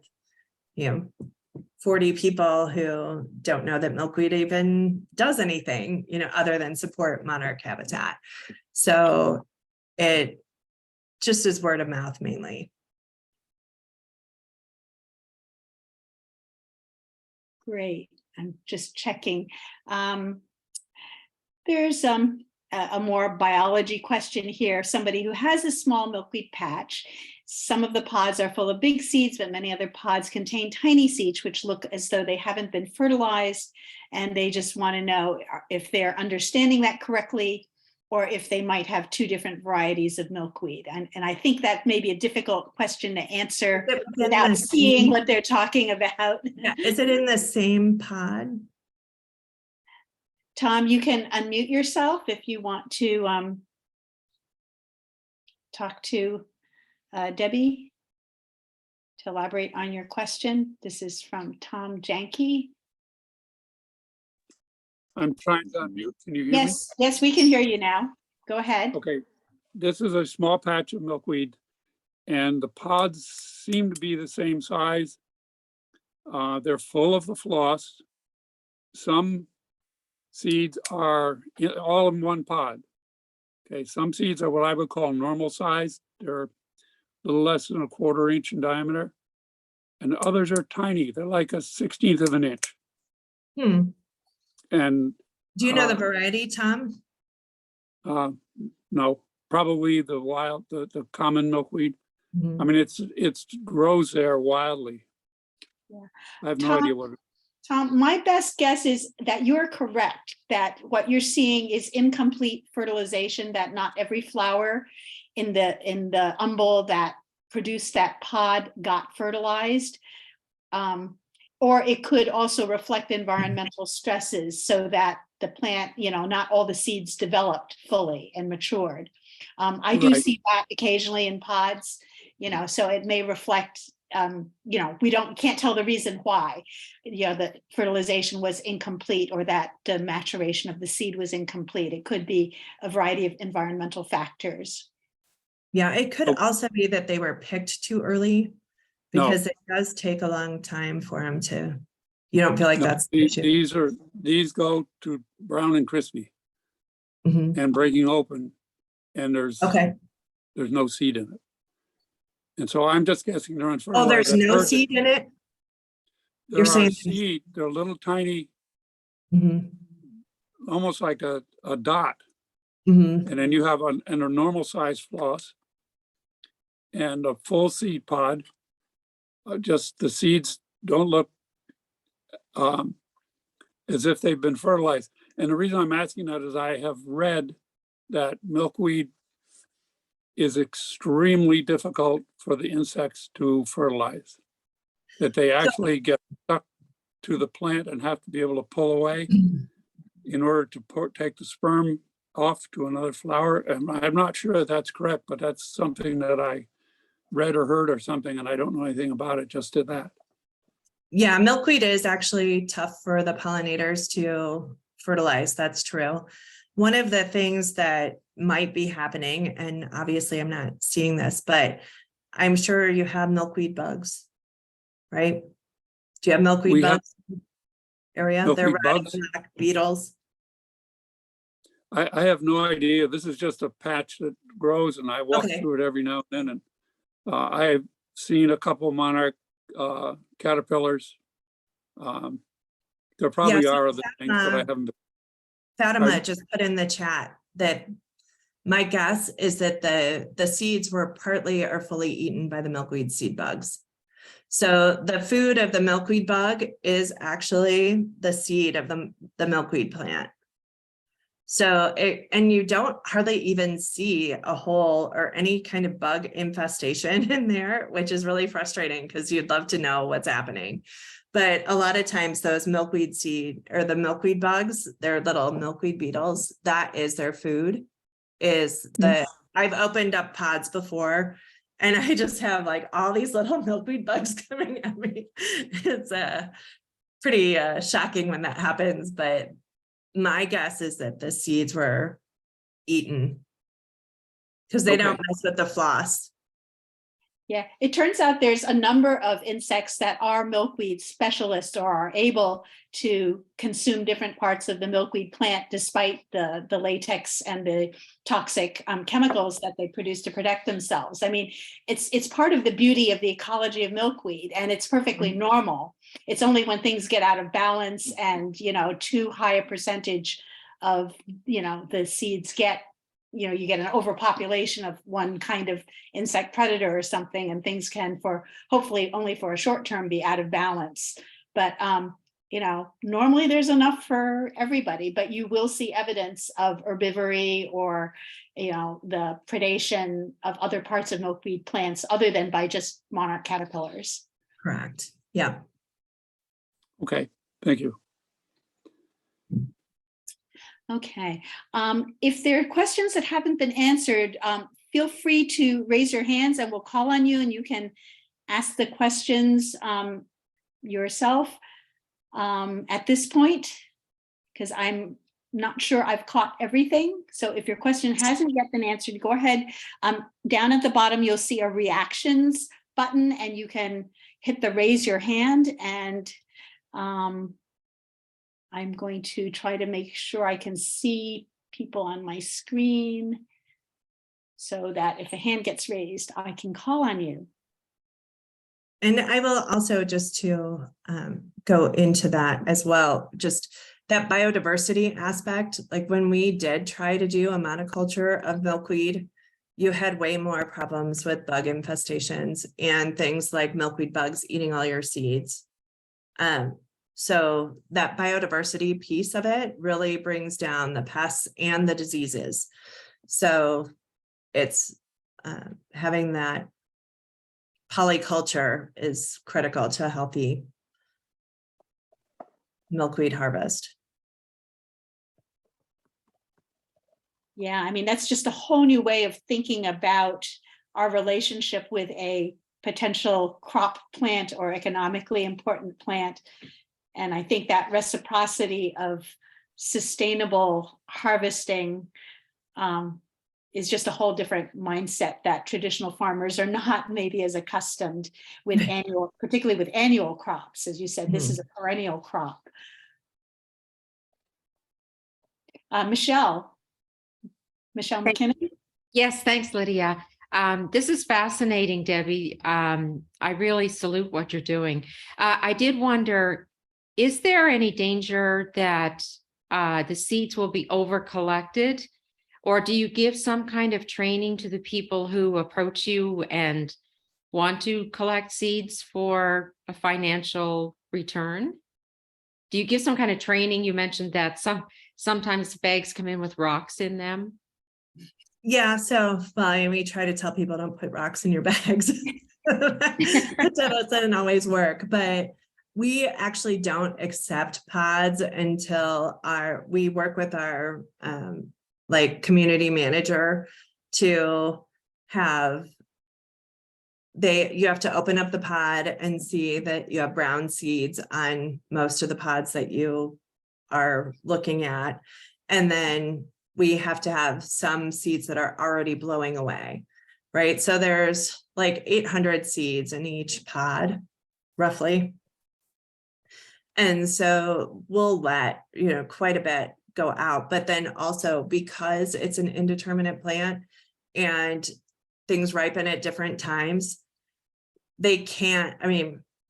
Speaker 2: 40 people who don't know that milkweed even does anything, other than support monarch habitat. So it just is word of mouth mainly.
Speaker 3: Great. I'm just checking. There's a more biology question here. Somebody who has a small milkweed patch. Some of the pods are full of big seeds, but many other pods contain tiny seeds, which look as though they haven't been fertilized and they just want to know if they're understanding that correctly, or if they might have two different varieties of milkweed. And I think that may be a difficult question to answer without seeing what they're talking about.
Speaker 2: Yeah. Is it in the same pod?
Speaker 3: Tom, you can unmute yourself if you want to talk to Debbie to elaborate on your question. This is from Tom Janke.
Speaker 4: I'm trying to unmute. Can you hear me?
Speaker 3: Yes, we can hear you now. Go ahead.
Speaker 4: Okay, this is a small patch of milkweed and the pods seem to be the same size. They're full of the floss. Some seeds are all in one pod. Okay, some seeds are what I would call normal size. They're a little less than a 1/4 inch in diameter. And others are tiny. They're like a 1/16 of an inch. And
Speaker 2: do you know the variety, Tom?
Speaker 4: no, probably the common milkweed. I mean, it's grows there wildly.
Speaker 3: Yeah.
Speaker 4: I have no idea what it is.
Speaker 3: Tom, my best guess is that you're correct, that what you're seeing is incomplete fertilization, that not every flower in the umbel that produced that pod got fertilized. Or it could also reflect environmental stresses so that the plant, not all the seeds developed fully and matured. I do see that occasionally in pods, so it may reflect, we can't tell the reason why, the fertilization was incomplete or that the maturation of the seed was incomplete. It could be a variety of environmental factors.
Speaker 2: Yeah, it could also be that they were picked too early, because it does take a long time for them to, you don't feel like that's the issue.
Speaker 4: These go to brown and crispy and breaking open, and there's no seed in it. And so I'm just guessing they're unfertilized.
Speaker 2: Oh, there's no seed in it?
Speaker 4: You're saying seed, they're little tiny, almost like a dot. And then you have a normal size floss and a full seed pod. Just the seeds don't look as if they've been fertilized. And the reason I'm asking that is I have read that milkweed is extremely difficult for the insects to fertilize, that they actually get stuck to the plant and have to be able to pull away in order to take the sperm off to another flower. And I'm not sure that that's correct, but that's something that I read or heard or something, and I don't know anything about it, just did that.
Speaker 2: Yeah, milkweed is actually tough for the pollinators to fertilize. That's true. One of the things that might be happening, and obviously I'm not seeing this, but I'm sure you have milkweed bugs, right? Do you have milkweed bugs area? They're red black beetles.
Speaker 4: I have no idea. This is just a patch that grows, and I walk through it every now and then. And I've seen a couple of Monarch caterpillars. There probably are other things, but I haven't.
Speaker 2: Fatima just put in the chat that my guess is that the seeds were partly or fully eaten by the milkweed seed bugs. So the food of the milkweed bug is actually the seed of the milkweed plant. So and you don't hardly even see a hole or any kind of bug infestation in there, which is really frustrating because you'd love to know what's happening. But a lot of times those milkweed seed or the milkweed bugs, they're little milkweed beetles. That is their food. I've opened up pods before and I just have like all these little milkweed bugs coming at me. It's pretty shocking when that happens, but my guess is that the seeds were eaten because they don't mess with the floss.
Speaker 3: Yeah, it turns out there's a number of insects that are milkweed specialists or are able to consume different parts of the milkweed plant despite the latex and the toxic chemicals that they produce to protect themselves. I mean, it's part of the beauty of the ecology of milkweed, and it's perfectly normal. It's only when things get out of balance and, too high a percentage of, the seeds get, you get an overpopulation of one kind of insect predator or something, and things can hopefully only for a short term be out of balance. But normally there's enough for everybody, but you will see evidence of herbivory or, the predation of other parts of milkweed plants other than by just monarch caterpillars.
Speaker 2: Correct. Yeah.
Speaker 4: Okay, thank you.
Speaker 3: Okay. If there are questions that haven't been answered, feel free to raise your hands and we'll call on you and you can ask the questions yourself at this point, because I'm not sure I've caught everything. So if your question hasn't yet been answered, go ahead. Down at the bottom, you'll see a reactions button and you can hit the raise your hand, and I'm going to try to make sure I can see people on my screen so that if a hand gets raised, I can call on you.
Speaker 2: And I will also, just to go into that as well, just that biodiversity aspect, like when we did try to do a monoculture of milkweed, you had way more problems with bug infestations and things like milkweed bugs eating all your seeds. So that biodiversity piece of it really brings down the pests and the diseases. So it's having that polyculture is critical to a healthy milkweed harvest.
Speaker 3: Yeah, I mean, that's just a whole new way of thinking about our relationship with a potential crop plant or economically important plant. And I think that reciprocity of sustainable harvesting is just a whole different mindset that traditional farmers are not maybe as accustomed with annual, particularly with annual crops. As you said, this is a perennial crop. Michelle McKinnon.
Speaker 5: Yes, thanks, Lydia. This is fascinating, Debbie. I really salute what you're doing. I did wonder, is there any danger that the seeds will be over collected? Or do you give some kind of training to the people who approach you and want to collect seeds for a financial return? Do you give some kind of training? You mentioned that sometimes bags come in with rocks in them.
Speaker 2: Yeah, so we try to tell people don't put rocks in your bags. That doesn't always work, but we actually don't accept pods until we work with our community manager to have you have to open up the pod and see that you have brown seeds on most of the pods that you are looking at. And then we have to have some seeds that are already blowing away, right? So there's like 800 seeds in each pod, roughly. And so we'll let, quite a bit go out, but then also because it's an indeterminate plant and things ripen at different times, they can't,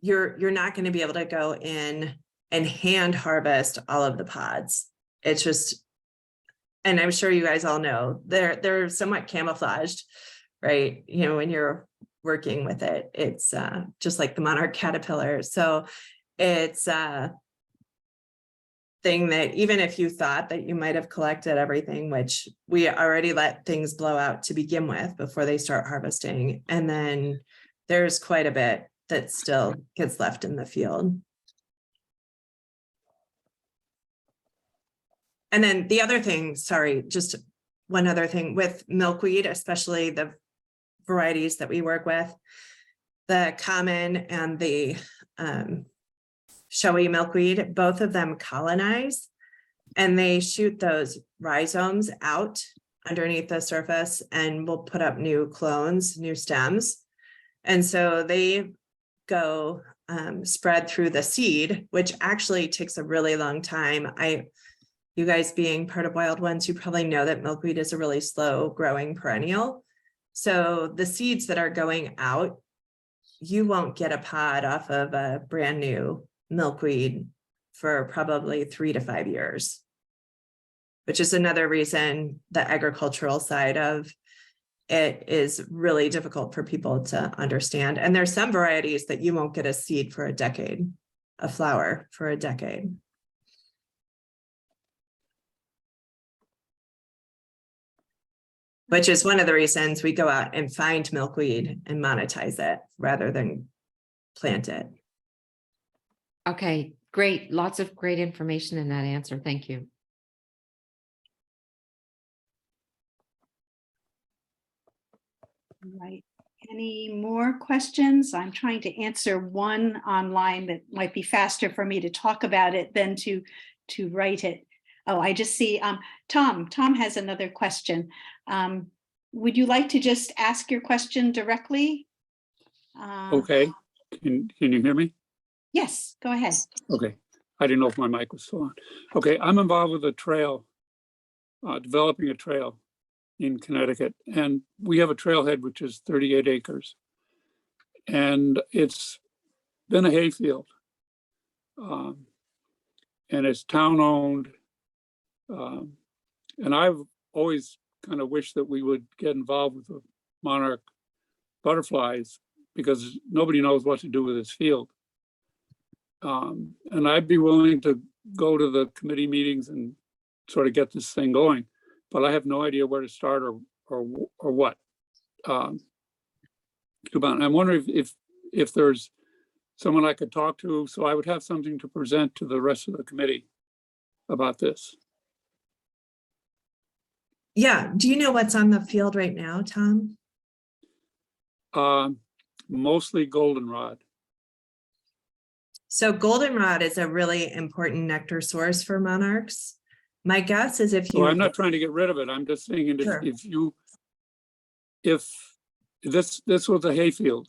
Speaker 2: you're not going to be able to go in and hand harvest all of the pods. It's just, and I'm sure you guys all know, they're somewhat camouflaged, right? When you're working with it, it's just like the monarch caterpillar. So it's a thing that even if you thought that you might have collected everything, which we already let things blow out to begin with before they start harvesting. And then there's quite a bit that still gets left in the field. And then the other thing, just one other thing with milkweed, especially the varieties that we work with, the common and the showy milkweed, both of them colonize and they shoot those rhizomes out underneath the surface and will put up new clones, new stems. And so they go spread through the seed, which actually takes a really long time. You guys being part of Wild Ones, you probably know that milkweed is a really slow growing perennial. So the seeds that are going out, you won't get a pod off of a brand new milkweed for probably 3 to 5 years, which is another reason the agricultural side of it is really difficult for people to understand. And there's some varieties that you won't get a seed for a decade. a flower for a decade. Which is one of the reasons we go out and find milkweed and monetize it rather than plant it.
Speaker 5: Okay, great. Lots of great information in that answer. Thank you.
Speaker 3: Right. Any more questions? I'm trying to answer one online that might be faster for me to talk about it than to write it. Oh, I just see Tom has another question. Would you like to just ask your question directly?
Speaker 4: Okay, can you hear me?
Speaker 3: Yes, go ahead.
Speaker 4: Okay, I didn't know if my mic was still on. Okay, I'm involved with a trail, developing a trail in Connecticut, and we have a trailhead which is 38 acres, and it's been a hayfield, and it's town-owned, and I've always kind of wished that we would get involved with the monarch butterflies because nobody knows what to do with this field. And I'd be willing to go to the committee meetings and sort of get this thing going, but I have no idea where to start or what. I'm wondering if there's someone I could talk to, so I would have something to present to the rest of the committee about this.
Speaker 2: Yeah, do you know what's on the field right now, Tom?
Speaker 4: Mostly goldenrod.
Speaker 2: So goldenrod is a really important nectar source for monarchs. My guess is if you—
Speaker 4: So I'm not trying to get rid of it. I'm just saying
Speaker 2: Sure.
Speaker 4: if this was a hayfield,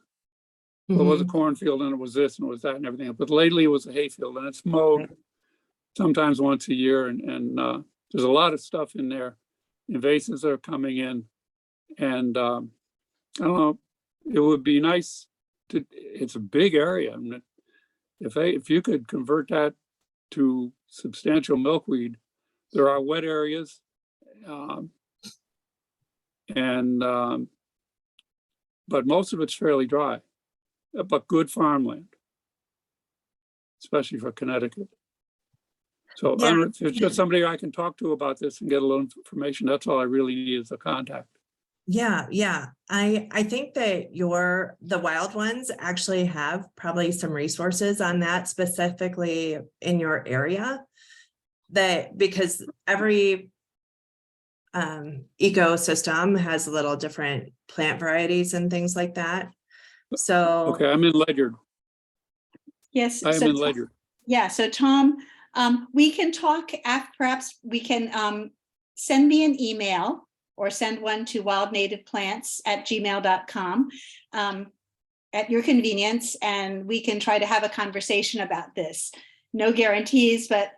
Speaker 4: well, it was a cornfield and it was this and it was that and everything, but lately it was a hayfield and it's mowed
Speaker 2: Right.
Speaker 4: sometimes once a year, and there's a lot of stuff in there. Invasives are coming in, and I don't know, it would be nice to, it's a big area. I mean, if you could convert that to substantial milkweed, there are wet areas, but most of it's fairly dry, but good farmland, especially for Connecticut. So I don't know if it's just somebody I can talk to about this and get a little information. That's all I really need is a contact.
Speaker 2: Yeah. I think that the wild ones actually have probably some resources on that specifically in your area, that because every ecosystem has a little different plant varieties and things like that. So
Speaker 4: Okay, I'm in Ledyard.
Speaker 3: Yes.
Speaker 4: I am in Ledyard.
Speaker 3: Yeah, so Tom, we can talk after, perhaps we can send me an email or send one to wildnativeplants@gmail.com at your convenience, and we can try to have a conversation about this. No guarantees, but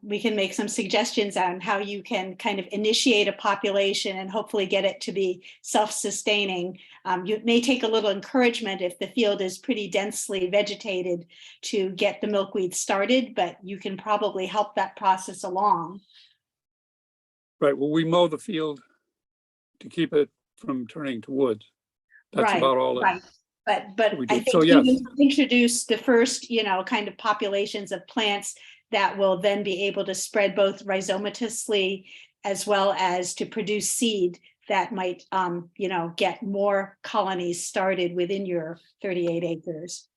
Speaker 3: we can make some suggestions on how you can kind of initiate a population and hopefully get it to be self-sustaining. It may take a little encouragement if the field is pretty densely vegetated to get the milkweed started, but you can probably help that process along.
Speaker 4: Right, well, we mow the field to keep it from turning to woods. That's
Speaker 3: Right,
Speaker 4: about all.
Speaker 3: right. But
Speaker 4: we
Speaker 3: I
Speaker 4: did.
Speaker 3: think
Speaker 4: So, yes.
Speaker 3: you introduce the first, kind of populations of plants that will then be able to spread both rhizomatously as well as to produce seed that might, get more colonies started within your 38 acres.